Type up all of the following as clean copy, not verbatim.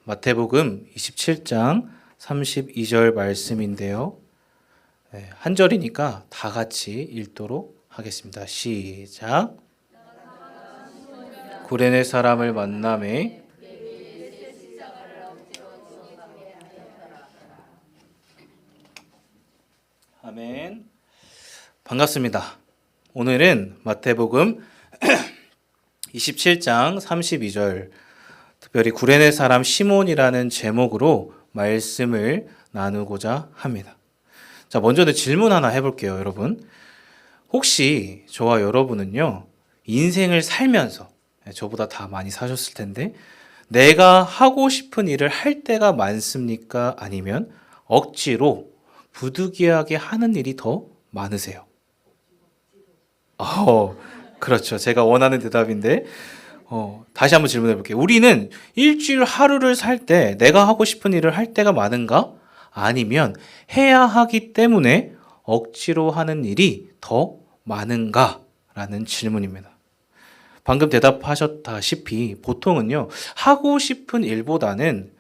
마태복음 27장 32절 말씀인데요. 한 절이니까 다 같이 읽도록 하겠습니다. 시작. 구레네 사람을 만남에 아멘. 반갑습니다. 오늘은 마태복음 27장 32절 특별히 구레네 사람 시몬이라는 제목으로 말씀을 나누고자 합니다. 자, 먼저는 질문 하나 해볼게요, 여러분. 혹시 저와 여러분은요, 인생을 살면서, 저보다 다 많이 사셨을 텐데, 내가 하고 싶은 일을 할 때가 많습니까? 아니면 억지로 부득이하게 하는 일이 더 많으세요? 그렇죠. 제가 원하는 대답인데, 다시 한번 질문해 볼게요. 우리는 일주일 하루를 살 때 내가 하고 싶은 일을 할 때가 많은가? 아니면 해야 하기 때문에 억지로 하는 일이 더 많은가? 라는 질문입니다. 방금 대답하셨다시피 보통은요, 하고 싶은 일보다는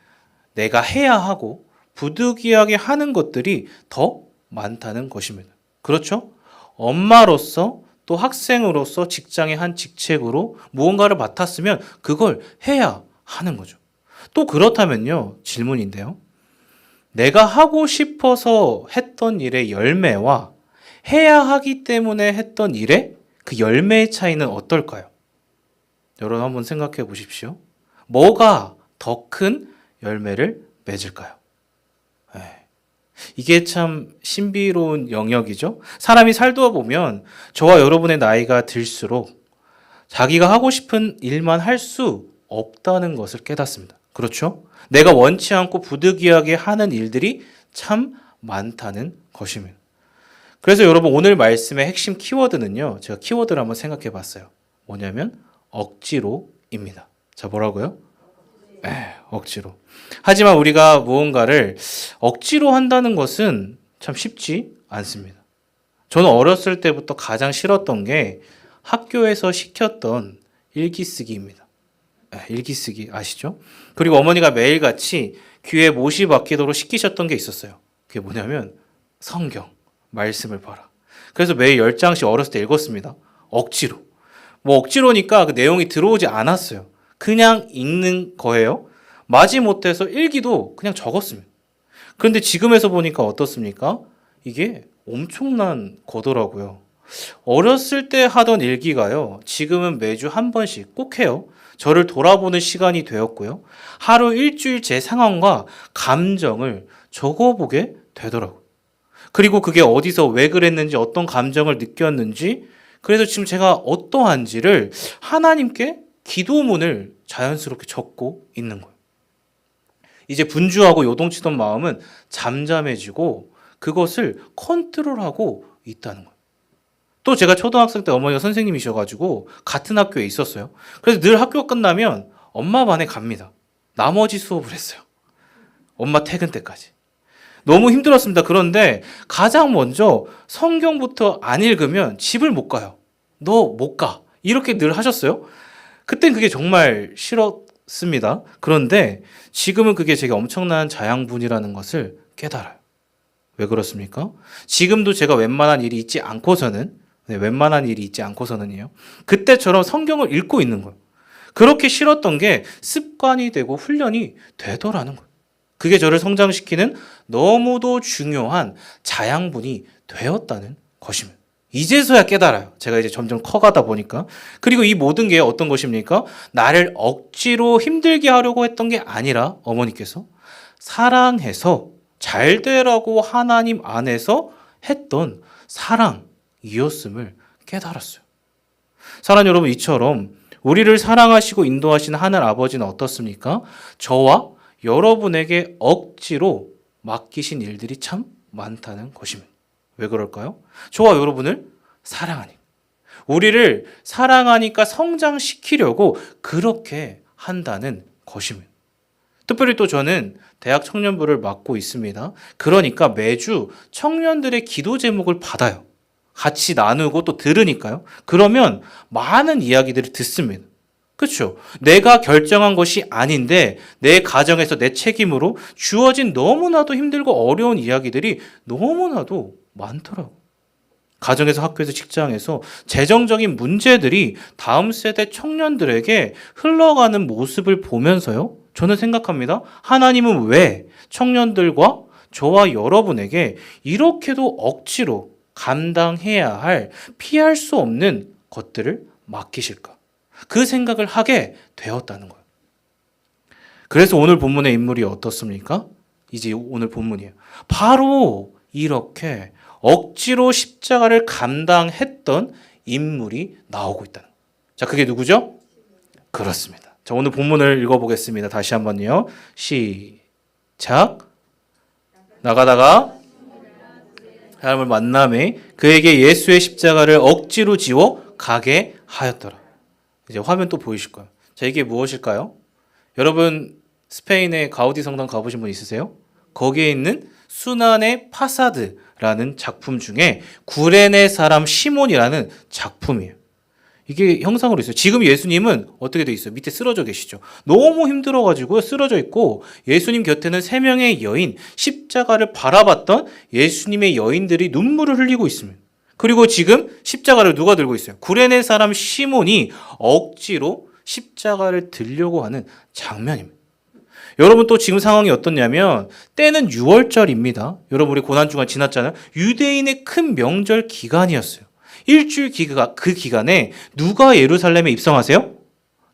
내가 해야 하고 부득이하게 하는 것들이 더 많다는 것입니다. 그렇죠? 엄마로서 또 학생으로서 직장의 한 직책으로 무언가를 맡았으면 그걸 해야 하는 거죠. 또 그렇다면요, 질문인데요. 내가 하고 싶어서 했던 일의 열매와 해야 하기 때문에 했던 일의 그 열매의 차이는 어떨까요? 여러분 한번 생각해 보십시오. 뭐가 더 큰 열매를 맺을까요? 이게 참 신비로운 영역이죠. 사람이 살다 보면 저와 여러분의 나이가 들수록 자기가 하고 싶은 일만 할 수 없다는 것을 깨닫습니다. 그렇죠? 내가 원치 않고 부득이하게 하는 일들이 참 많다는 것입니다. 그래서 여러분 오늘 말씀의 핵심 키워드는요, 제가 키워드를 한번 생각해 봤어요. 뭐냐면 억지로입니다. 자, 뭐라고요? 억지로. 하지만 우리가 무언가를 억지로 한다는 것은 참 쉽지 않습니다. 저는 어렸을 때부터 가장 싫었던 게 학교에서 시켰던 일기 쓰기입니다. 일기 쓰기 아시죠? 그리고 어머니가 매일같이 귀에 못이 박히도록 시키셨던 게 있었어요. 그게 뭐냐면 성경, 말씀을 봐라. 그래서 매일 10장씩 어렸을 때 읽었습니다. 억지로. 억지로니까 그 내용이 들어오지 않았어요. 그냥 읽는 거예요. 마지못해서 일기도 그냥 적었습니다. 그런데 지금에서 보니까 어떻습니까? 이게 엄청난 거더라고요. 어렸을 때 하던 일기가요, 지금은 매주 한 번씩 꼭 해요. 저를 돌아보는 시간이 되었고요. 하루 일주일 제 상황과 감정을 적어보게 되더라고요. 그리고 그게 어디서 왜 그랬는지 어떤 감정을 느꼈는지, 그래서 지금 제가 어떠한지를 하나님께 기도문을 자연스럽게 적고 있는 거예요. 이제 분주하고 요동치던 마음은 잠잠해지고 그것을 컨트롤하고 있다는 거예요. 또 제가 초등학생 때 어머니가 선생님이셔가지고 같은 학교에 있었어요. 그래서 늘 학교가 끝나면 엄마 반에 갑니다. 나머지 수업을 했어요. 엄마 퇴근 때까지. 너무 힘들었습니다. 그런데 가장 먼저 성경부터 안 읽으면 집을 못 가요. 너 못 가. 이렇게 늘 하셨어요. 그땐 그게 정말 싫었습니다. 그런데 지금은 그게 제게 엄청난 자양분이라는 것을 깨달아요. 왜 그렇습니까? 지금도 제가 웬만한 일이 있지 않고서는요. 그때처럼 성경을 읽고 있는 거예요. 그렇게 싫었던 게 습관이 되고 훈련이 되더라는 거예요. 그게 저를 성장시키는 너무도 중요한 자양분이 되었다는 것입니다. 이제서야 깨달아요. 제가 이제 점점 커가다 보니까. 그리고 이 모든 게 어떤 것입니까? 나를 억지로 힘들게 하려고 했던 게 아니라 어머니께서 사랑해서 잘 되라고 하나님 안에서 했던 사랑이었음을 깨달았어요. 사랑하는 여러분, 이처럼 우리를 사랑하시고 인도하시는 하늘 아버지는 어떻습니까? 저와 여러분에게 억지로 맡기신 일들이 참 많다는 것입니다. 왜 그럴까요? 저와 여러분을 사랑하니까. 우리를 사랑하니까 성장시키려고 그렇게 한다는 것입니다. 특별히 또 저는 대학 청년부를 맡고 있습니다. 그러니까 매주 청년들의 기도 제목을 받아요. 같이 나누고 또 들으니까요. 그러면 많은 이야기들을 듣습니다. 그렇죠? 내가 결정한 것이 아닌데 내 가정에서 내 책임으로 주어진 너무나도 힘들고 어려운 이야기들이 너무나도 많더라고요. 가정에서 학교에서 직장에서 재정적인 문제들이 다음 세대 청년들에게 흘러가는 모습을 보면서요. 저는 생각합니다. 하나님은 왜 청년들과 저와 여러분에게 이렇게도 억지로 감당해야 할 피할 수 없는 것들을 맡기실까? 그 생각을 하게 되었다는 거예요. 그래서 오늘 본문의 인물이 어떻습니까? 이제 오늘 본문이에요. 바로 이렇게 억지로 십자가를 감당했던 인물이 나오고 있다는 거예요. 자, 그게 누구죠? 그렇습니다. 자, 오늘 본문을 읽어보겠습니다. 다시 한번요. 시작. 나가다가 사람을 만남에 그에게 예수의 십자가를 억지로 지워 가게 하였더라. 이제 화면 또 보이실 거예요. 자, 이게 무엇일까요? 여러분 스페인의 가우디 성당 가보신 분 있으세요? 거기에 있는 수난의 파사드라는 작품 중에 구레네 사람 시몬이라는 작품이에요. 이게 형상으로 있어요. 지금 예수님은 어떻게 돼 있어요? 밑에 쓰러져 계시죠. 너무 힘들어가지고 쓰러져 있고 예수님 곁에는 세 명의 여인, 십자가를 바라봤던 예수님의 여인들이 눈물을 흘리고 있습니다. 그리고 지금 십자가를 누가 들고 있어요? 구레네 사람 시몬이 억지로 십자가를 들려고 하는 장면입니다. 여러분 또 지금 상황이 어떻냐면 때는 6월절입니다. 여러분 우리 고난주간 지났잖아요. 유대인의 큰 명절 기간이었어요. 일주일 그 기간에 누가 예루살렘에 입성하세요?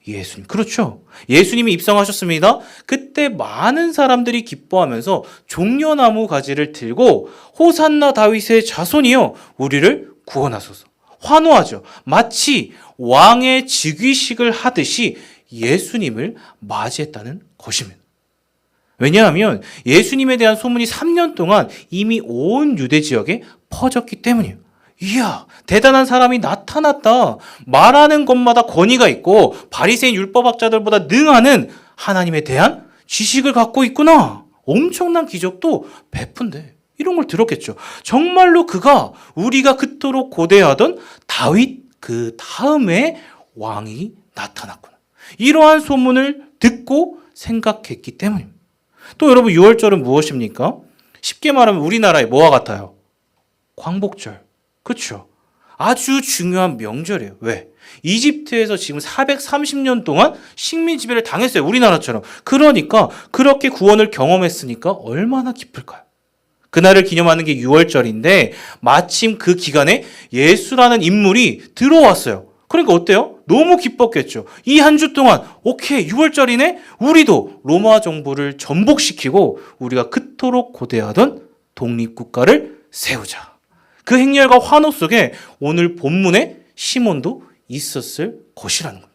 예수님. 그렇죠. 예수님이 입성하셨습니다. 그때 많은 사람들이 기뻐하면서 종려나무 가지를 들고 호산나 다윗의 자손이여 우리를 구원하소서. 환호하죠. 마치 왕의 즉위식을 하듯이 예수님을 맞이했다는 것입니다. 왜냐하면 예수님에 대한 소문이 3년 동안 이미 온 유대 지역에 퍼졌기 때문이에요. 이야, 대단한 사람이 나타났다. 말하는 것마다 권위가 있고 바리새인 율법학자들보다 능하는 하나님에 대한 지식을 갖고 있구나. 엄청난 기적도 베푼대. 이런 걸 들었겠죠. 정말로 그가 우리가 그토록 고대하던 다윗 그 다음에 왕이 나타났구나. 이러한 소문을 듣고 생각했기 때문입니다. 또 여러분 6월절은 무엇입니까? 쉽게 말하면 우리나라의 뭐와 같아요? 광복절. 그렇죠. 아주 중요한 명절이에요. 왜? 이집트에서 지금 430년 동안 식민 지배를 당했어요. 우리나라처럼. 그러니까 그렇게 구원을 경험했으니까 얼마나 기쁠까요? 그날을 기념하는 게 6월절인데 마침 그 기간에 예수라는 인물이 들어왔어요. 그러니까 어때요? 너무 기뻤겠죠. 이 한 주 동안 오케이 6월절이네. 우리도 로마 정부를 전복시키고 우리가 그토록 고대하던 독립국가를 세우자. 그 행렬과 환호 속에 오늘 본문에 시몬도 있었을 것이라는 거예요.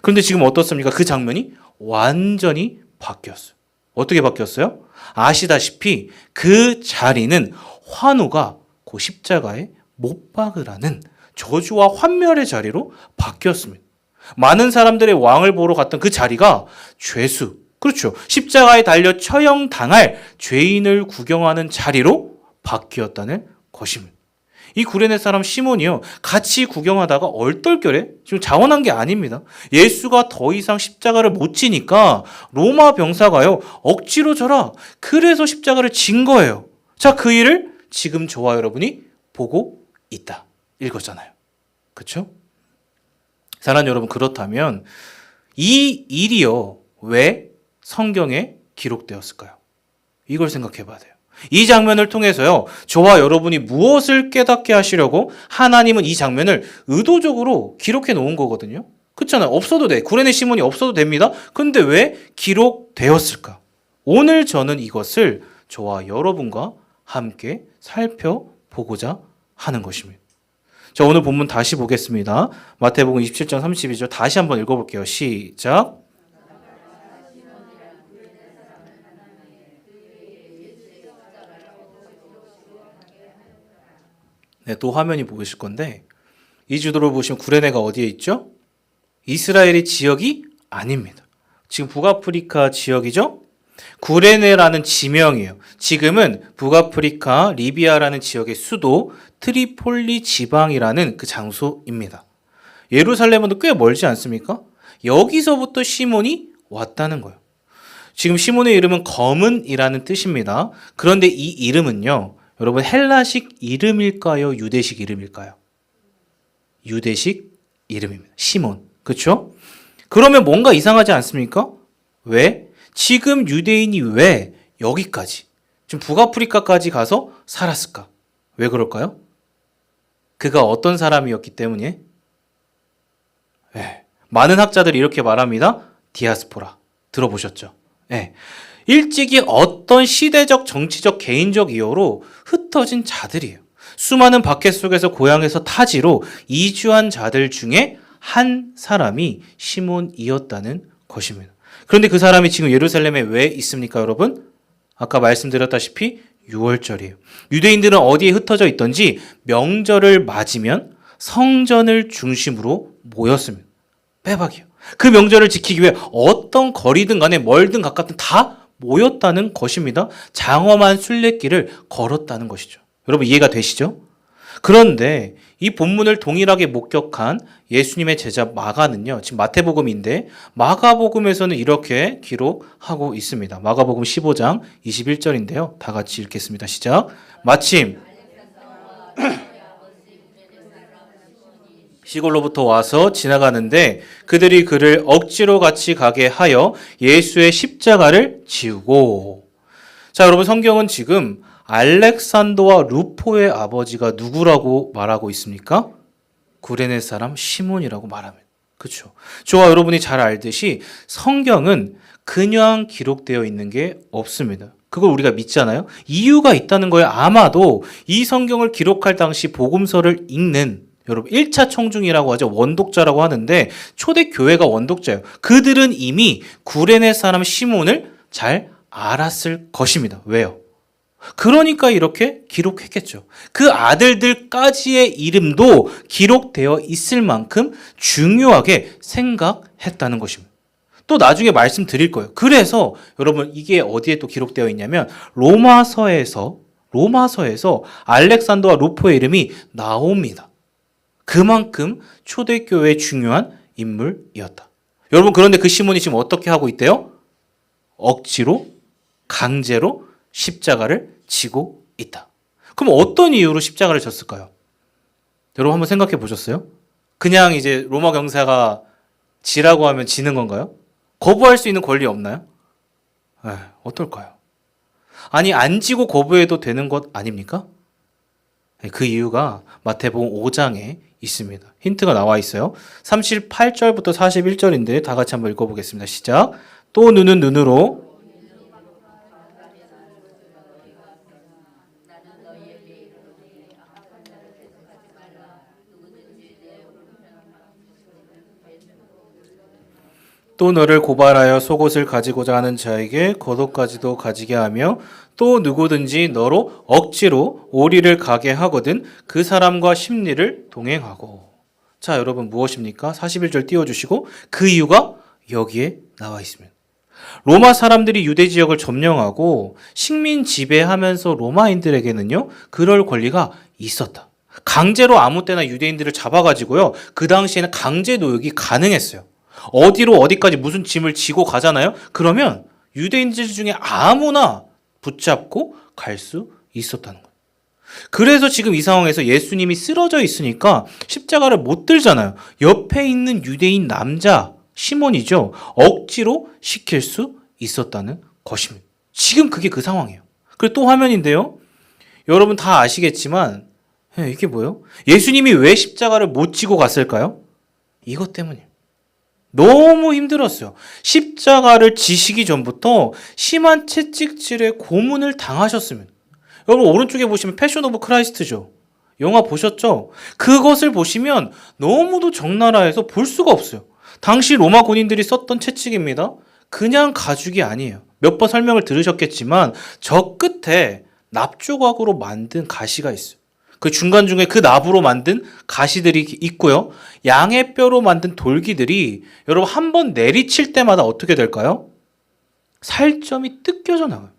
그런데 지금 어떻습니까? 그 장면이 완전히 바뀌었어요. 어떻게 바뀌었어요? 아시다시피 그 자리는 환호가 그 십자가에 못 박으라는 저주와 환멸의 자리로 바뀌었습니다. 많은 사람들의 왕을 보러 갔던 그 자리가 죄수, 그렇죠. 십자가에 달려 처형당할 죄인을 구경하는 자리로 바뀌었다는 것입니다. 이 구레네 사람 시몬이요, 같이 구경하다가 얼떨결에 지금 자원한 게 아닙니다. 예수가 더 이상 십자가를 못 지니까 로마 병사가요 억지로 져라. 그래서 십자가를 진 거예요. 자, 그 일을 지금 저와 여러분이 보고 있다. 읽었잖아요. 그렇죠? 사랑하는 여러분, 그렇다면 이 일이요 왜 성경에 기록되었을까요? 이걸 생각해 봐야 돼요. 이 장면을 통해서요 저와 여러분이 무엇을 깨닫게 하시려고 하나님은 이 장면을 의도적으로 기록해 놓은 거거든요. 그렇잖아요. 없어도 돼. 구레네 시몬이 없어도 됩니다. 근데 왜 기록되었을까? 오늘 저는 이것을 저와 여러분과 함께 살펴보고자 하는 것입니다. 자, 오늘 본문 다시 보겠습니다. 마태복음 27장 32절 다시 한번 읽어볼게요. 시작. 네, 또 화면이 보이실 건데 이 지도를 보시면 구레네가 어디에 있죠? 이스라엘의 지역이 아닙니다. 지금 북아프리카 지역이죠? 구레네라는 지명이에요. 지금은 북아프리카 리비아라는 지역의 수도 트리폴리 지방이라는 그 장소입니다. 예루살렘은 꽤 멀지 않습니까? 여기서부터 시몬이 왔다는 거예요. 지금 시몬의 이름은 검은이라는 뜻입니다. 그런데 이 이름은요, 여러분 헬라식 이름일까요? 유대식 이름일까요? 유대식 이름입니다. 시몬. 그렇죠? 그러면 뭔가 이상하지 않습니까? 왜? 지금 유대인이 왜 여기까지, 지금 북아프리카까지 가서 살았을까? 왜 그럴까요? 그가 어떤 사람이었기 때문에? 네. 많은 학자들이 이렇게 말합니다. 디아스포라. 들어보셨죠? 네. 일찍이 어떤 시대적, 정치적, 개인적 이유로 흩어진 자들이에요. 수많은 박해 속에서 고향에서 타지로 이주한 자들 중에 한 사람이 시몬이었다는 것입니다. 그런데 그 사람이 지금 예루살렘에 왜 있습니까, 여러분? 아까 말씀드렸다시피 6월절이에요. 유대인들은 어디에 흩어져 있던지 명절을 맞으면 성전을 중심으로 모였습니다. 빼박이요. 그 명절을 지키기 위해 어떤 거리든 간에 멀든 가깝든 다 모였다는 것입니다. 장엄한 순례길을 걸었다는 것이죠. 여러분 이해가 되시죠? 그런데 이 본문을 동일하게 목격한 예수님의 제자 마가는요, 지금 마태복음인데 마가복음에서는 이렇게 기록하고 있습니다. 마가복음 15장 21절인데요. 다 같이 읽겠습니다. 시작. 마침 시골로부터 와서 지나가는데 그들이 그를 억지로 같이 가게 하여 예수의 십자가를 지우고. 자, 여러분 성경은 지금 알렉산더와 루포의 아버지가 누구라고 말하고 있습니까? 구레네 사람 시몬이라고 말합니다. 그렇죠? 저와 여러분이 잘 알듯이 성경은 그냥 기록되어 있는 게 없습니다. 그걸 우리가 믿잖아요. 이유가 있다는 거예요. 아마도 이 성경을 기록할 당시 복음서를 읽는 여러분 1차 청중이라고 하죠. 원독자라고 하는데 초대 교회가 원독자예요. 그들은 이미 구레네 사람 시몬을 잘 알았을 것입니다. 왜요? 그러니까 이렇게 기록했겠죠. 그 아들들까지의 이름도 기록되어 있을 만큼 중요하게 생각했다는 것입니다. 또 나중에 말씀드릴 거예요. 그래서 여러분 이게 어디에 또 기록되어 있냐면 로마서에서 알렉산더와 루포의 이름이 나옵니다. 그만큼 초대교회의 중요한 인물이었다. 여러분 그런데 그 시몬이 지금 어떻게 하고 있대요? 억지로, 강제로 십자가를 지고 있다. 그럼 어떤 이유로 십자가를 졌을까요? 여러분 한번 생각해 보셨어요? 그냥 이제 로마 경사가 지라고 하면 지는 건가요? 거부할 수 있는 권리 없나요? 어떨까요? 아니 안 지고 거부해도 되는 것 아닙니까? 그 이유가 마태복음 5장에 있습니다. 힌트가 나와 있어요. 38절부터 41절인데 다 같이 한번 읽어보겠습니다. 시작. 또 눈은 눈으로 또 너를 고발하여 속옷을 가지고자 하는 자에게 겉옷까지도 가지게 하며 또 누구든지 너로 억지로 오리를 가게 하거든 그 사람과 심리를 동행하고. 자, 여러분 무엇입니까? 41절 띄워주시고 그 이유가 여기에 나와 있습니다. 로마 사람들이 유대 지역을 점령하고 식민 지배하면서 로마인들에게는요, 그럴 권리가 있었다. 강제로 아무 때나 유대인들을 잡아가지고요, 그 당시에는 강제 노역이 가능했어요. 어디로 어디까지 무슨 짐을 지고 가잖아요? 그러면 유대인들 중에 아무나 붙잡고 갈 수 있었다는 거예요. 그래서 지금 이 상황에서 예수님이 쓰러져 있으니까 십자가를 못 들잖아요. 옆에 있는 유대인 남자 시몬이죠. 억지로 시킬 수 있었다는 것입니다. 지금 그게 그 상황이에요. 그리고 또 화면인데요. 여러분 다 아시겠지만 이게 뭐예요? 예수님이 왜 십자가를 못 지고 갔을까요? 이것 때문이에요. 너무 힘들었어요. 십자가를 지시기 전부터 심한 채찍질에 고문을 당하셨습니다. 여러분 오른쪽에 보시면 패션 오브 크라이스트죠. 영화 보셨죠? 그것을 보시면 너무도 적나라해서 볼 수가 없어요. 당시 로마 군인들이 썼던 채찍입니다. 그냥 가죽이 아니에요. 몇 번 설명을 들으셨겠지만 저 끝에 납조각으로 만든 가시가 있어요. 그 중간중에 그 납으로 만든 가시들이 있고요. 양의 뼈로 만든 돌기들이 여러분 한 번 내리칠 때마다 어떻게 될까요? 살점이 뜯겨져 나가요.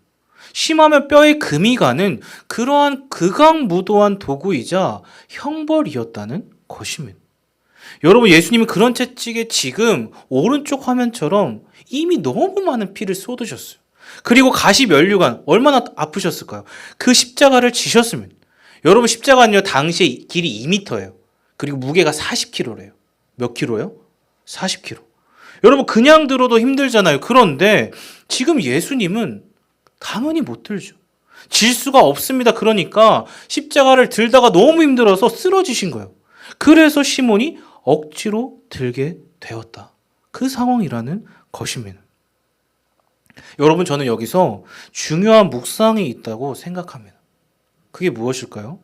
심하면 뼈에 금이 가는 그러한 극악무도한 도구이자 형벌이었다는 것입니다. 여러분, 예수님은 그런 채찍에 지금 오른쪽 화면처럼 이미 너무 많은 피를 쏟으셨어요. 그리고 가시면류관 얼마나 아프셨을까요? 그 십자가를 지셨으면. 여러분, 십자가는요 당시에 길이 2m예요. 그리고 무게가 40kg래요. 몇 킬로요? 40kg. 여러분, 그냥 들어도 힘들잖아요. 그런데 지금 예수님은 당연히 못 들죠. 질 수가 없습니다. 그러니까 십자가를 들다가 너무 힘들어서 쓰러지신 거예요. 그래서 시몬이 억지로 들게 되었다. 그 상황이라는 것입니다. 여러분, 저는 여기서 중요한 묵상이 있다고 생각합니다. 그게 무엇일까요?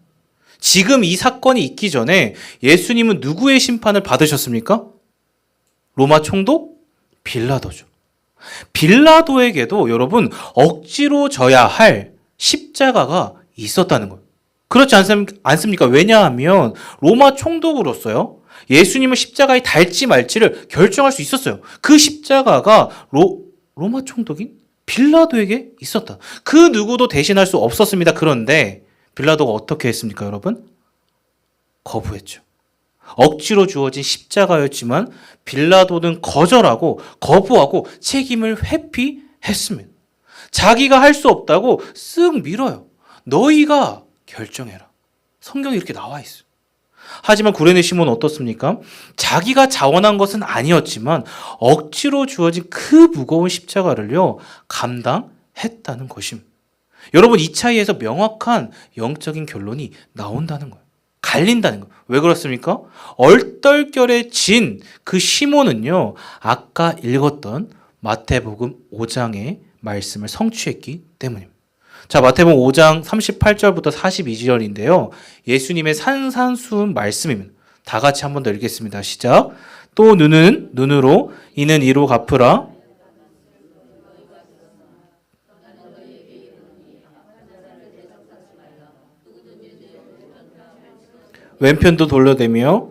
지금 이 사건이 있기 전에 예수님은 누구의 심판을 받으셨습니까? 로마 총독 빌라도죠. 빌라도에게도 여러분 억지로 져야 할 십자가가 있었다는 거예요. 그렇지 않습니까? 왜냐하면 로마 총독으로서요, 예수님을 십자가에 달지 말지를 결정할 수 있었어요. 그 십자가가 로마 총독인 빌라도에게 있었다. 그 누구도 대신할 수 없었습니다. 그런데 빌라도가 어떻게 했습니까, 여러분? 거부했죠. 억지로 주어진 십자가였지만 빌라도는 거부하고 책임을 회피했습니다. 자기가 할 수 없다고 쓱 밀어요. 너희가 결정해라. 성경에 이렇게 나와 있어요. 하지만 구레네 시몬은 어떻습니까? 자기가 자원한 것은 아니었지만 억지로 주어진 그 무거운 십자가를요 감당했다는 것입니다. 여러분, 이 차이에서 명확한 영적인 결론이 나온다는 거예요. 갈린다는 거예요. 왜 그렇습니까? 얼떨결에 그 시몬은요 아까 읽었던 마태복음 5장의 말씀을 성취했기 때문입니다. 자, 마태복음 5장 38절부터 42절인데요. 예수님의 산산수훈 말씀입니다. 다 같이 한 번 더 읽겠습니다. 시작. 또 눈은 눈으로, 이는 이로 갚으라. 왼편도 돌려대며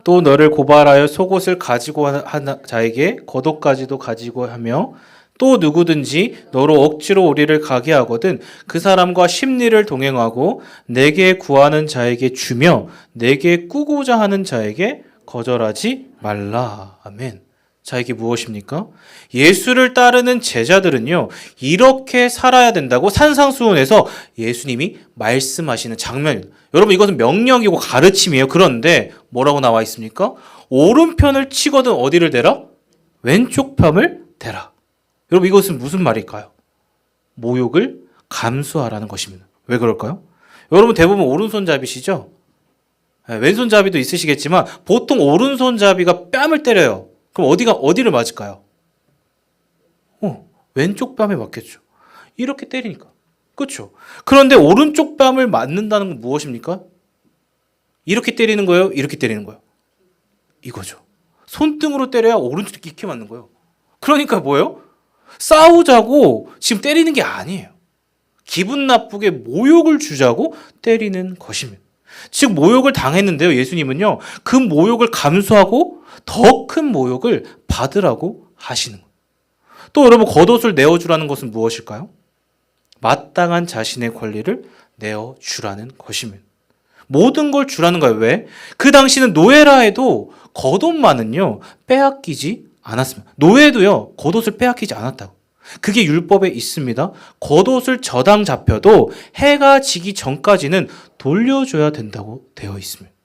또 너를 고발하여 속옷을 가지고 하는 자에게 겉옷까지도 가지고 하며 또 누구든지 너로 억지로 우리를 가게 하거든 그 사람과 심리를 동행하고 내게 구하는 자에게 주며 내게 꾸고자 하는 자에게 거절하지 말라. 아멘. 자, 이게 무엇입니까? 예수를 따르는 제자들은요 이렇게 살아야 된다고 산상수훈에서 예수님이 말씀하시는 장면입니다. 여러분, 이것은 명령이고 가르침이에요. 그런데 뭐라고 나와 있습니까? 오른편을 치거든 어디를 대라? 왼쪽 편을 대라. 여러분, 이것은 무슨 말일까요? 모욕을 감수하라는 것입니다. 왜 그럴까요? 여러분, 대부분 오른손잡이시죠? 왼손잡이도 있으시겠지만 보통 오른손잡이가 뺨을 때려요. 그럼 어디를 맞을까요? 왼쪽 뺨에 맞겠죠. 이렇게 때리니까. 그렇죠? 그런데 오른쪽 뺨을 맞는다는 건 무엇입니까? 이렇게 때리는 거예요? 이렇게 때리는 거예요? 이거죠. 손등으로 때려야 오른쪽이 깊게 맞는 거예요. 그러니까 뭐예요? 싸우자고 지금 때리는 게 아니에요. 기분 나쁘게 모욕을 주자고 때리는 것입니다. 즉 모욕을 당했는데요. 예수님은요. 그 모욕을 감수하고 더 큰 모욕을 받으라고 하시는 거예요. 또 여러분, 겉옷을 내어주라는 것은 무엇일까요? 마땅한 자신의 권리를 내어주라는 것입니다. 모든 걸 주라는 거예요. 왜? 그 당시는 노예라 해도 겉옷만은요 빼앗기지 않았습니다. 노예도요 겉옷을 빼앗기지 않았다고. 그게 율법에 있습니다. 겉옷을 저당 잡혀도 해가 지기 전까지는 돌려줘야 된다고 되어 있습니다.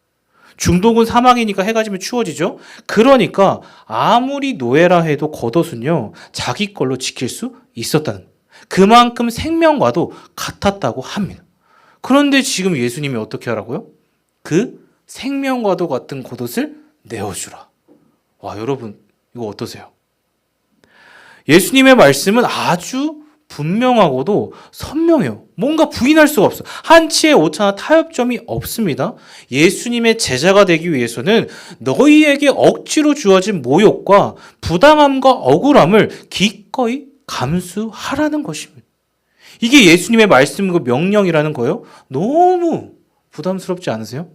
중동은 사막이니까 해가 지면 추워지죠. 그러니까 아무리 노예라 해도 겉옷은요 자기 걸로 지킬 수 있었다는 거예요. 그만큼 생명과도 같았다고 합니다. 그런데 지금 예수님이 어떻게 하라고요? 그 생명과도 같은 겉옷을 내어주라. 와, 여러분, 이거 어떠세요? 예수님의 말씀은 아주 분명하고도 선명해요. 뭔가 부인할 수가 없어. 한치의 오차나 타협점이 없습니다. 예수님의 제자가 되기 위해서는 너희에게 억지로 주어진 모욕과 부당함과 억울함을 기꺼이 감수하라는 것입니다. 이게 예수님의 말씀이고 명령이라는 거예요. 너무 부담스럽지 않으세요?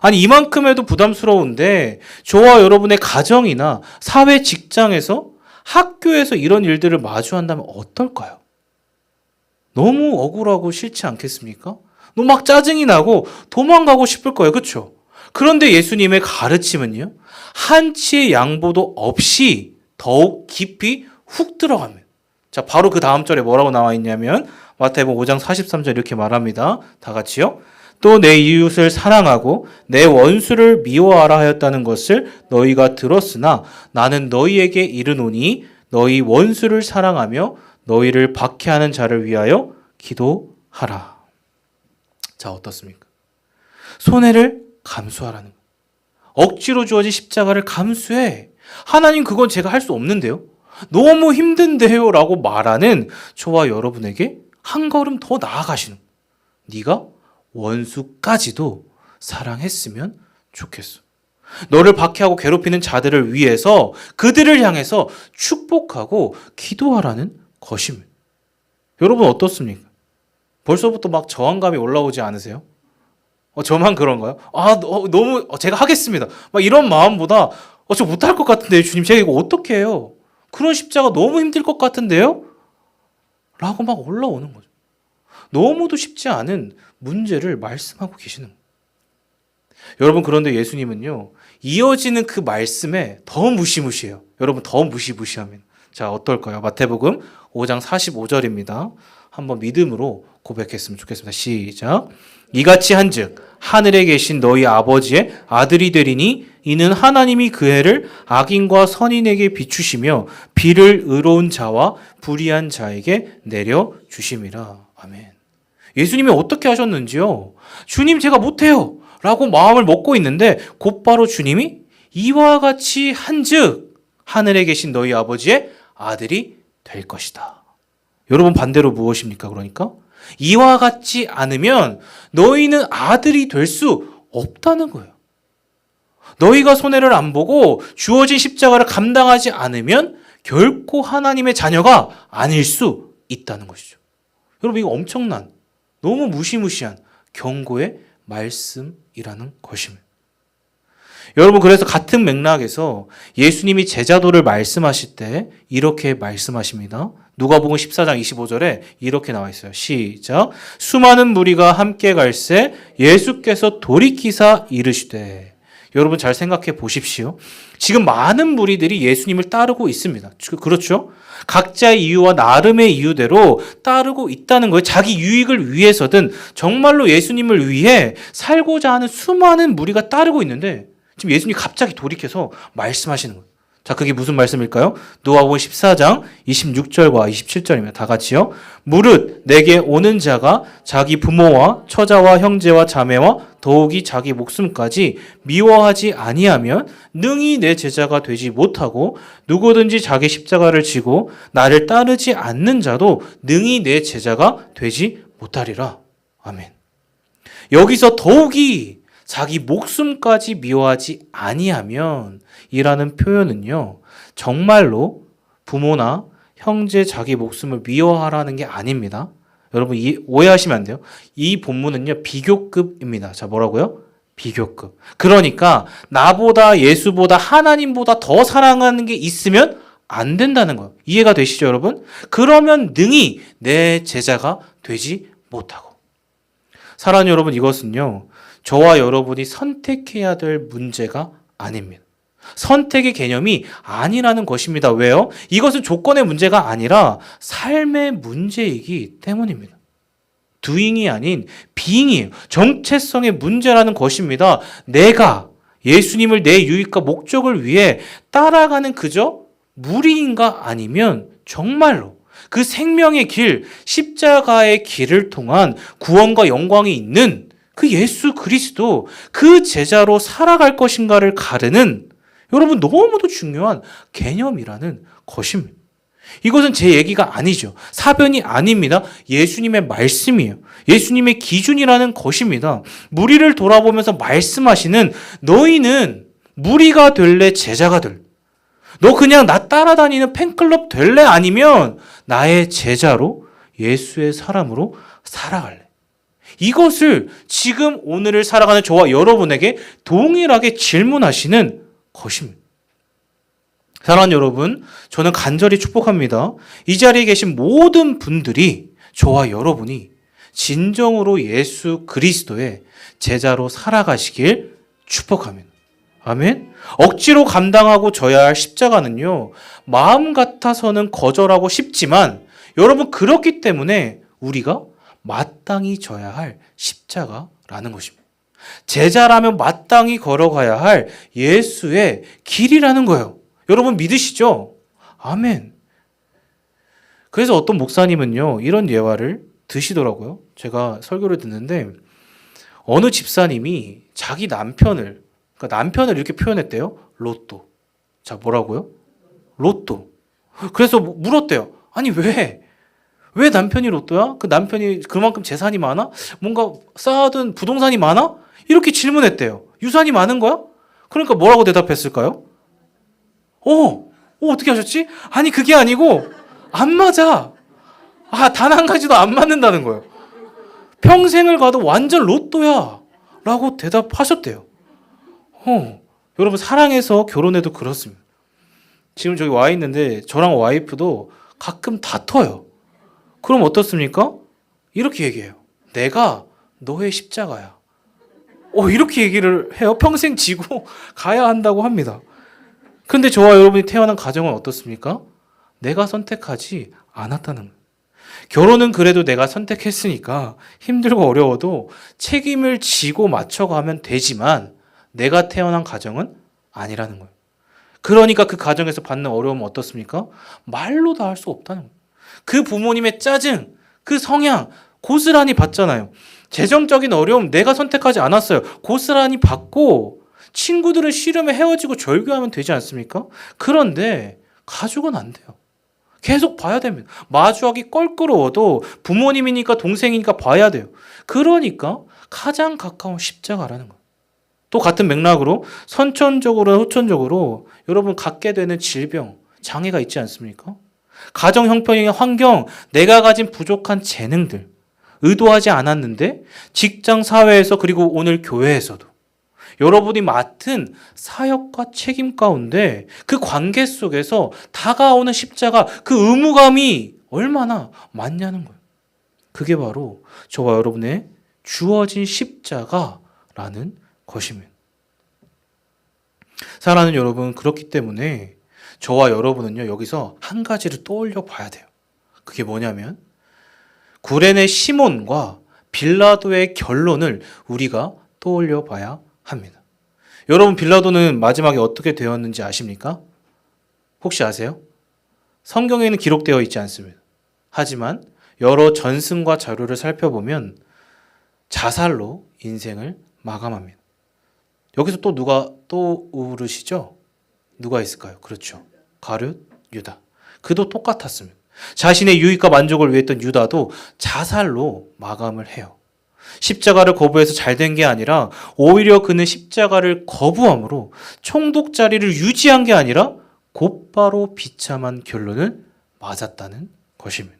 아니, 이만큼에도 부담스러운데 저와 여러분의 가정이나 사회 직장에서 학교에서 이런 일들을 마주한다면 어떨까요? 너무 억울하고 싫지 않겠습니까? 너무 막 짜증이 나고 도망가고 싶을 거예요. 그렇죠? 그런데 예수님의 가르침은요, 한치의 양보도 없이 더욱 깊이 훅 들어갑니다. 자, 바로 그 다음 절에 뭐라고 나와 있냐면 마태복음 5장 43절 이렇게 말합니다. 다 같이요. 또 내 이웃을 사랑하고 내 원수를 미워하라 하였다는 것을 너희가 들었으나 나는 너희에게 이르노니 너희 원수를 사랑하며 너희를 박해하는 자를 위하여 기도하라. 자, 어떻습니까? 손해를 감수하라는 거예요. 억지로 주어진 십자가를 감수해. 하나님, 그건 제가 할 수 없는데요. 너무 힘든데요 라고 말하는 저와 여러분에게 한 걸음 더 나아가시는 거예요. 네가 원수까지도 사랑했으면 좋겠어. 너를 박해하고 괴롭히는 자들을 위해서 그들을 향해서 축복하고 기도하라는 것입니다. 여러분 어떻습니까? 벌써부터 막 저항감이 올라오지 않으세요? 저만 그런가요? 너무 제가 하겠습니다. 막 이런 마음보다 저 못할 것 같은데요. 주님, 제가 이거 어떻게 해요? 그런 십자가 너무 힘들 것 같은데요? 라고 막 올라오는 거죠. 너무도 쉽지 않은 문제를 말씀하고 계시는 거예요. 여러분, 그런데 예수님은요, 이어지는 그 말씀에 더 무시무시해요. 여러분, 더 무시무시합니다. 자, 어떨까요? 마태복음 5장 45절입니다. 한번 믿음으로 고백했으면 좋겠습니다. 시작. 이같이 한즉 하늘에 계신 너희 아버지의 아들이 되리니 이는 하나님이 그 해를 악인과 선인에게 비추시며 비를 의로운 자와 불의한 자에게 내려 주심이라. 아멘. 예수님이 어떻게 하셨는지요? 주님, 제가 못해요 라고 마음을 먹고 있는데 곧바로 주님이 이와 같이 한즉 하늘에 계신 너희 아버지의 아들이 될 것이다. 여러분, 반대로 무엇입니까? 그러니까 이와 같지 않으면 너희는 아들이 될 수 없다는 거예요. 너희가 손해를 안 보고 주어진 십자가를 감당하지 않으면 결코 하나님의 자녀가 아닐 수 있다는 것이죠. 여러분, 이거 엄청난, 너무 무시무시한 경고의 말씀이라는 것입니다. 여러분, 그래서 같은 맥락에서 예수님이 제자도를 말씀하실 때 이렇게 말씀하십니다. 누가복음 14장 25절에 이렇게 나와 있어요. 시작. 수많은 무리가 함께 갈새 예수께서 돌이키사 이르시되. 여러분, 잘 생각해 보십시오. 지금 많은 무리들이 예수님을 따르고 있습니다. 그렇죠? 각자의 이유와 나름의 이유대로 따르고 있다는 거예요. 자기 유익을 위해서든 정말로 예수님을 위해 살고자 하는 수많은 무리가 따르고 있는데 지금 예수님이 갑자기 돌이켜서 말씀하시는 거예요. 자, 그게 무슨 말씀일까요? 누가복음 14장 26절과 27절입니다. 다 같이요. 무릇 내게 오는 자가 자기 부모와 처자와 형제와 자매와 더욱이 자기 목숨까지 미워하지 아니하면 능히 내 제자가 되지 못하고 누구든지 자기 십자가를 지고 나를 따르지 않는 자도 능히 내 제자가 되지 못하리라. 아멘. 여기서 더욱이 자기 목숨까지 미워하지 아니하면 이라는 표현은요, 정말로 부모나 형제 자기 목숨을 미워하라는 게 아닙니다. 여러분, 오해하시면 안 돼요. 이 본문은요, 비교급입니다. 자, 뭐라고요? 비교급. 그러니까 나보다, 예수보다, 하나님보다 더 사랑하는 게 있으면 안 된다는 거예요. 이해가 되시죠, 여러분? 그러면 능히 내 제자가 되지 못하고. 사랑하는 여러분, 이것은요, 저와 여러분이 선택해야 될 문제가 아닙니다. 선택의 개념이 아니라는 것입니다. 왜요? 이것은 조건의 문제가 아니라 삶의 문제이기 때문입니다. doing이 아닌 being이에요. 정체성의 문제라는 것입니다. 내가 예수님을 내 유익과 목적을 위해 따라가는 그저 무리인가 아니면 정말로 그 생명의 길, 십자가의 길을 통한 구원과 영광이 있는 그 예수 그리스도, 그 제자로 살아갈 것인가를 가르는 여러분 너무도 중요한 개념이라는 것입니다. 이것은 제 얘기가 아니죠. 사변이 아닙니다. 예수님의 말씀이에요. 예수님의 기준이라는 것입니다. 무리를 돌아보면서 말씀하시는 너희는 무리가 될래 제자가 될래? 너 그냥 나 따라다니는 팬클럽 될래? 아니면 나의 제자로 예수의 사람으로 살아갈래? 이것을 지금 오늘을 살아가는 저와 여러분에게 동일하게 질문하시는 것입니다. 사랑하는 여러분, 저는 간절히 축복합니다. 이 자리에 계신 모든 분들이, 저와 여러분이 진정으로 예수 그리스도의 제자로 살아가시길 축복합니다. 아멘. 억지로 감당하고 져야 할 십자가는요, 마음 같아서는 거절하고 싶지만 여러분 그렇기 때문에 우리가 마땅히 져야 할 십자가라는 것입니다. 제자라면 마땅히 걸어가야 할 예수의 길이라는 거예요. 여러분 믿으시죠? 아멘. 그래서 어떤 목사님은요, 이런 예화를 드시더라고요. 제가 설교를 듣는데 어느 집사님이 자기 남편을, 그러니까 남편을 이렇게 표현했대요. 로또. 자, 뭐라고요? 로또. 그래서 물었대요. 아니 왜 남편이 로또야? 그 남편이 그만큼 재산이 많아? 뭔가 쌓아둔 부동산이 많아? 이렇게 질문했대요. 유산이 많은 거야? 그러니까 뭐라고 대답했을까요? 어떻게 하셨지? 아니 그게 아니고 안 맞아. 단 한 가지도 안 맞는다는 거예요. 평생을 가도 완전 로또야 라고 대답하셨대요. 여러분 사랑해서 결혼해도 그렇습니다. 지금 저기 와 있는데 저랑 와이프도 가끔 다퉈요. 그럼 어떻습니까? 이렇게 얘기해요. 내가 너의 십자가야. 이렇게 얘기를 해요. 평생 지고 가야 한다고 합니다. 근데 저와 여러분이 태어난 가정은 어떻습니까? 내가 선택하지 않았다는 거예요. 결혼은 그래도 내가 선택했으니까 힘들고 어려워도 책임을 지고 맞춰가면 되지만 내가 태어난 가정은 아니라는 거예요. 그러니까 그 가정에서 받는 어려움은 어떻습니까? 말로 다 할 수 없다는 거예요. 그 부모님의 짜증, 그 성향 고스란히 받잖아요. 재정적인 어려움 내가 선택하지 않았어요. 고스란히 받고 친구들은 씨름에 헤어지고 절교하면 되지 않습니까? 그런데 가족은 안 돼요. 계속 봐야 됩니다. 마주하기 껄끄러워도 부모님이니까 동생이니까 봐야 돼요. 그러니까 가장 가까운 십자가라는 거예요. 또 같은 맥락으로 선천적으로나 후천적으로 여러분 갖게 되는 질병, 장애가 있지 않습니까? 가정 형편의 환경, 내가 가진 부족한 재능들, 의도하지 않았는데 직장 사회에서 그리고 오늘 교회에서도 여러분이 맡은 사역과 책임 가운데 그 관계 속에서 다가오는 십자가, 그 의무감이 얼마나 많냐는 거예요. 그게 바로 저와 여러분의 주어진 십자가라는 것입니다. 사랑하는 여러분, 그렇기 때문에 저와 여러분은요, 여기서 한 가지를 떠올려 봐야 돼요. 그게 뭐냐면 구레네 시몬과 빌라도의 결론을 우리가 떠올려 봐야 합니다. 여러분, 빌라도는 마지막에 어떻게 되었는지 아십니까? 혹시 아세요? 성경에는 기록되어 있지 않습니다. 하지만 여러 전승과 자료를 살펴보면 자살로 인생을 마감합니다. 여기서 또 누가 떠오르시죠? 누가 있을까요? 그렇죠. 가룟 유다. 그도 똑같았습니다. 자신의 유익과 만족을 위했던 유다도 자살로 마감을 해요. 십자가를 거부해서 잘된 게 아니라 오히려 그는 십자가를 거부함으로 총독 자리를 유지한 게 아니라 곧바로 비참한 결론을 맞았다는 것입니다.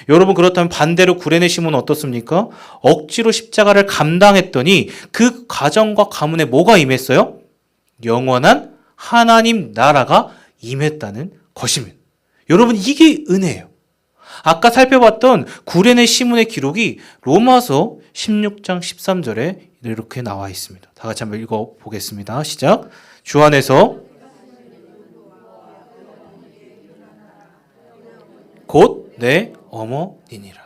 여러분, 그렇다면 반대로 구레네 시몬은 어떻습니까? 억지로 십자가를 감당했더니 그 가정과 가문에 뭐가 임했어요? 영원한 하나님 나라가 임했다는 것입니다. 여러분, 이게 은혜예요. 아까 살펴봤던 구레네 시몬의 기록이 로마서 16장 13절에 이렇게 나와 있습니다. 다 같이 한번 읽어보겠습니다. 시작. 주 안에서 곧 내 어머니니라.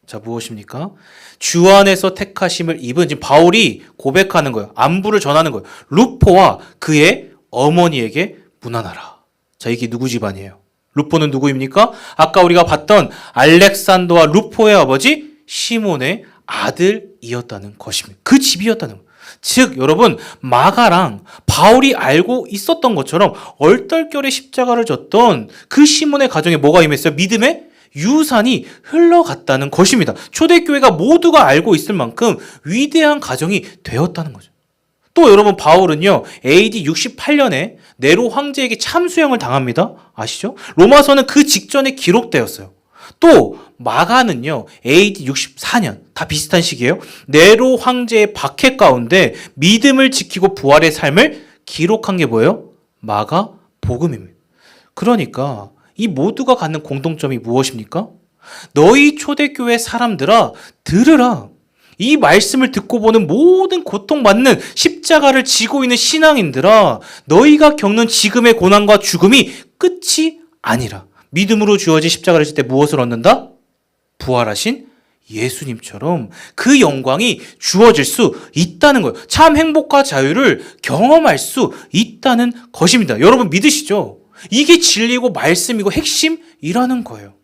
자, 무엇입니까? 주 안에서 택하심을 입은, 지금 바울이 고백하는 거예요. 안부를 전하는 거예요. 루포와 그의 어머니에게 문안하라. 자, 이게 누구 집안이에요? 루포는 누구입니까? 아까 우리가 봤던 알렉산더와 루포의 아버지 시몬의 아들이었다는 것입니다. 그 집이었다는 거예요. 즉 여러분, 마가랑 바울이 알고 있었던 것처럼 얼떨결에 십자가를 졌던 그 시몬의 가정에 뭐가 임했어요? 믿음의 유산이 흘러갔다는 것입니다. 초대교회가 모두가 알고 있을 만큼 위대한 가정이 되었다는 거죠. 또 여러분, 바울은요 AD 68년에 네로 황제에게 참수형을 당합니다. 아시죠? 로마서는 그 직전에 기록되었어요. 또 마가는요 AD 64년, 다 비슷한 시기예요. 네로 황제의 박해 가운데 믿음을 지키고 부활의 삶을 기록한 게 뭐예요? 마가 복음입니다. 그러니까 이 모두가 갖는 공통점이 무엇입니까? 너희 초대교회 사람들아, 들으라. 이 말씀을 듣고 보는 모든 고통받는 십자가를 지고 있는 신앙인들아, 너희가 겪는 지금의 고난과 죽음이 끝이 아니라 믿음으로 주어진 십자가를 질 때 무엇을 얻는다? 부활하신 예수님처럼 그 영광이 주어질 수 있다는 거예요. 참 행복과 자유를 경험할 수 있다는 것입니다. 여러분 믿으시죠? 이게 진리고 말씀이고 핵심이라는 거예요.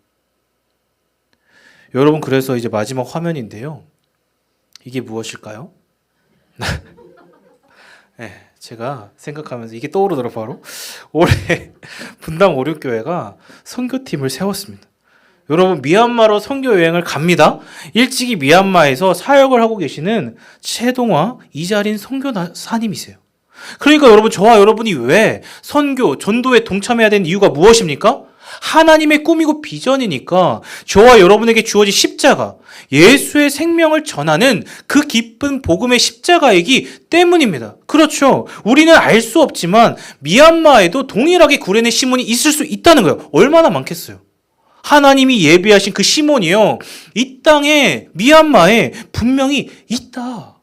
여러분, 그래서 이제 마지막 화면인데요. 이게 무엇일까요? 네, 제가 생각하면서 이게 떠오르더라고요. 바로 올해 분당 오륙교회가 선교팀을 세웠습니다. 여러분, 미얀마로 선교 여행을 갑니다. 일찍이 미얀마에서 사역을 하고 계시는 최동화 이자린 선교사님이세요. 그러니까 여러분, 저와 여러분이 왜 선교, 전도에 동참해야 되는 이유가 무엇입니까? 하나님의 꿈이고 비전이니까 저와 여러분에게 주어진 십자가, 예수의 생명을 전하는 그 기쁜 복음의 십자가이기 때문입니다. 그렇죠. 우리는 알 수 없지만 미얀마에도 동일하게 구레네 시몬이 있을 수 있다는 거예요. 얼마나 많겠어요. 하나님이 예비하신 그 시몬이요, 이 땅에 미얀마에 분명히 있다.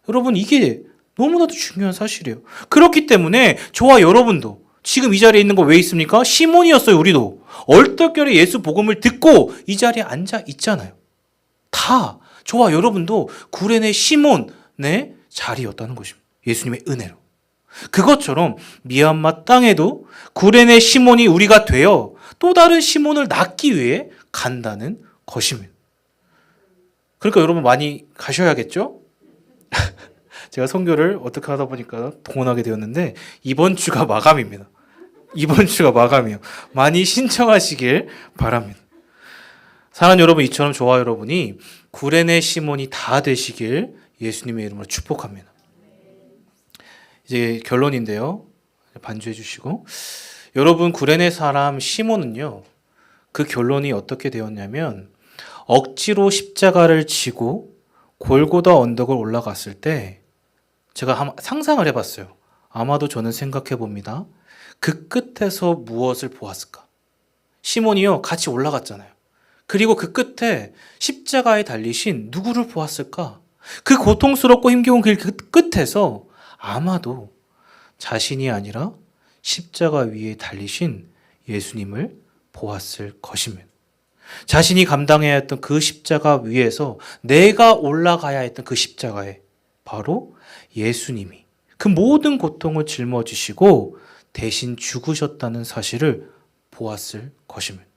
여러분, 이게 너무나도 중요한 사실이에요. 그렇기 때문에 저와 여러분도 지금 이 자리에 있는 거 왜 있습니까? 시몬이었어요. 우리도 얼떨결에 예수 복음을 듣고 이 자리에 앉아 있잖아요. 다 저와 여러분도 구레네 시몬의 자리였다는 것입니다. 예수님의 은혜로. 그것처럼 미얀마 땅에도 구레네 시몬이 우리가 되어 또 다른 시몬을 낳기 위해 간다는 것입니다. 그러니까 여러분 많이 가셔야겠죠? 제가 선교를 어떻게 하다 보니까 동원하게 되었는데 이번 주가 마감입니다. 이번 주가 마감이에요. 많이 신청하시길 바랍니다. 사랑하는 여러분, 이처럼 저와 여러분이 구레네 시몬이 다 되시길 예수님의 이름으로 축복합니다. 이제 결론인데요. 반주해 주시고, 여러분, 구레네 사람 시몬은요, 그 결론이 어떻게 되었냐면 억지로 십자가를 지고 골고다 언덕을 올라갔을 때 제가 한번 상상을 해봤어요. 아마도 저는 생각해 봅니다. 그 끝에서 무엇을 보았을까? 시몬이요, 같이 올라갔잖아요. 그리고 그 끝에 십자가에 달리신 누구를 보았을까? 그 고통스럽고 힘겨운 길 끝에서 아마도 자신이 아니라 십자가 위에 달리신 예수님을 보았을 것입니다. 자신이 감당해야 했던 그 십자가 위에서 내가 올라가야 했던 그 십자가에 바로 예수님이 그 모든 고통을 짊어지시고 대신 죽으셨다는 사실을 보았을 것입니다.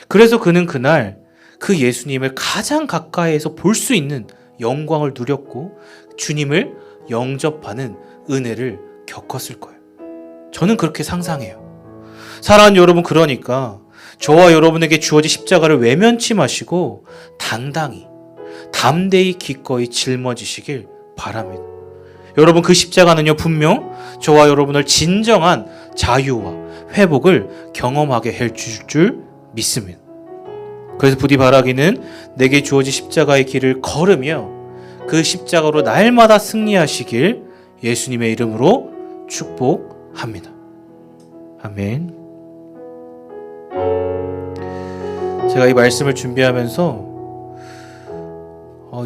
그래서 그는 그날 그 예수님을 가장 가까이에서 볼 수 있는 영광을 누렸고 주님을 영접하는 은혜를 겪었을 거예요. 저는 그렇게 상상해요. 사랑하는 여러분, 그러니까 저와 여러분에게 주어진 십자가를 외면치 마시고 당당히, 담대히 기꺼이 짊어지시길 바랍니다. 여러분, 그 십자가는요, 분명 저와 여러분을 진정한 자유와 회복을 경험하게 해줄 줄 믿습니다. 그래서 부디 바라기는 내게 주어진 십자가의 길을 걸으며 그 십자가로 날마다 승리하시길 예수님의 이름으로 축복합니다. 아멘. 제가 이 말씀을 준비하면서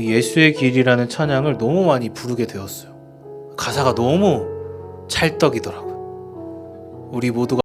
예수의 길이라는 찬양을 너무 많이 부르게 되었어요. 가사가 너무 찰떡이더라고요. 우리 모두가